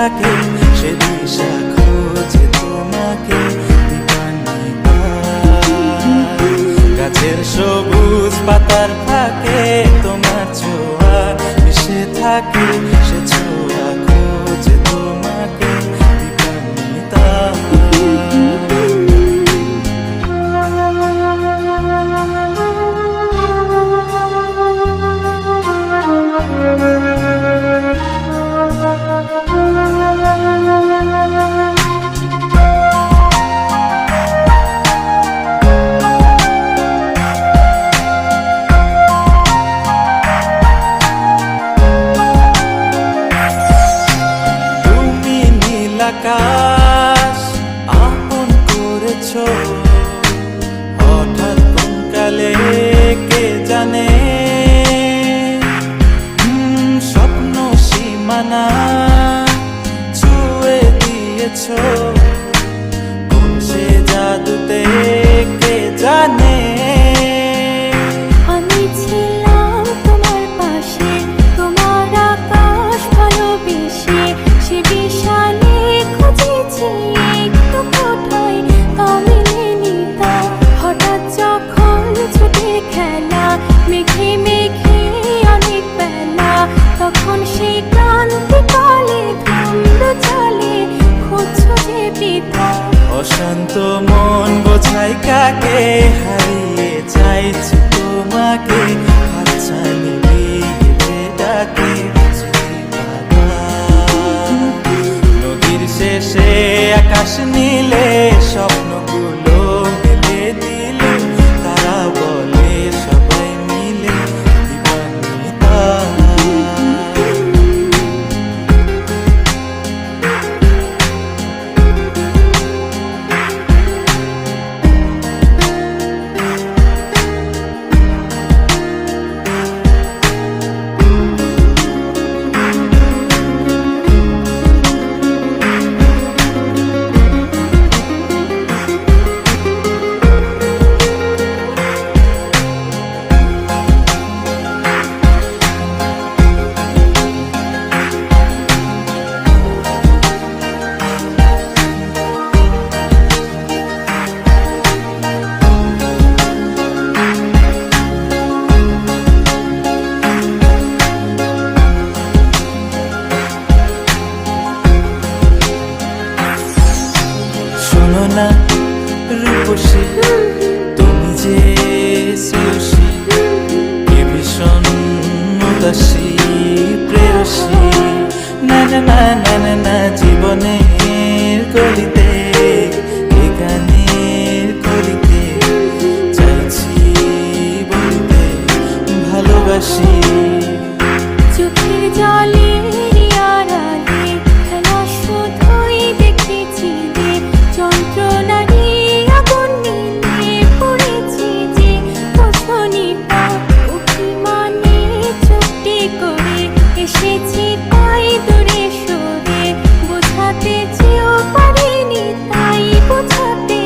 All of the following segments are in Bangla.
থাকে সে দিশা খোঁজে তোমাকে দিবানিতা। গাছের সবুজ পাতার ফাঁকে তোমার ছোঁয়া মিশে থাকে সে ছোঁয়া খোঁজে তোমাকে দিবানিতা। আকাশ আপন করেছো হঠাৎ কোন কালে কে জানে, স্বপ্ন সীমানা ছুঁয়ে দিয়েছো কোন সে জাদুতে কে জানে। আমি ছিলাম তোমার পাশে, তোমার আকাশ ভালোবেসে, সে বিশালে খুঁজেছি একটু কোথায় তা মেলেনি তা। হঠাৎ যখন ছুটে খেলা মেঘে মেঘে অনেক বেলা, তখন সেই ক্লান্তি কালে থামলো চলে খুঁজছো যে পিতা। অশান্ত মন বোঝাই কাকে হারিয়ে চাইছি তোমাকে, হাতছানি দিয়ে ডাকে নদীর শেষে আকাশ নীলে স্বপ্নগুলো মেলে দিলে, তারা বলে সবাই মিলে দিবানিতা। শোনো না রূপসী তুমি যে শ্রেয়সী, কে ভীষণ উদাসী প্রেয়সী। না না না না না না জীবনের গলিতে এ গানের কলিতে চাইছি বলতে ভালোবাসি। চোখের জলের আড়ালে খেলা শুধুই দেখেছি যে, যন্ত্রণারই আগুন নিয়ে পড়েছি যে বসনিতা। অভিমানে চুপটি করে এসেছি তাই দূরে সরে, বোঝাতে চেয়েও পারিনি তাই বোঝাতে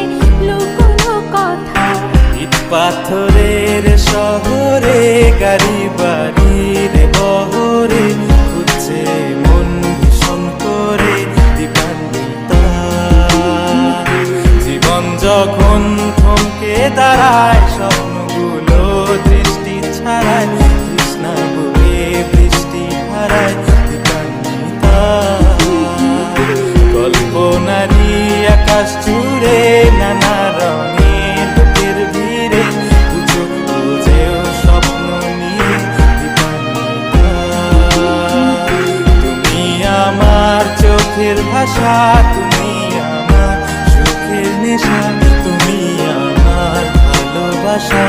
লুকোনো কথা। ইট পাথরের শহরে গাড়ি বাড়ির বহরে খুঁজছে মন ভীষণ করে দিবানিতা। জীবন যখন থমকে দাঁড়ায় স্বপ্নগুলো দৃষ্টি ছাড়ায়, তৃষ্ণা বলে বৃষ্টি হারায় দিবানিতা। কল্পনারি আকাশ জুড়ে নানা রঙের লোকের ভিড়ে খুঁজো খুঁজেও স্বপ্ন নিয়ে দিবানিতা। তুমি আমার চোখের ভাষা, তুমি আমার সুখের নেশা, তুমি আমার ভালোবাসা।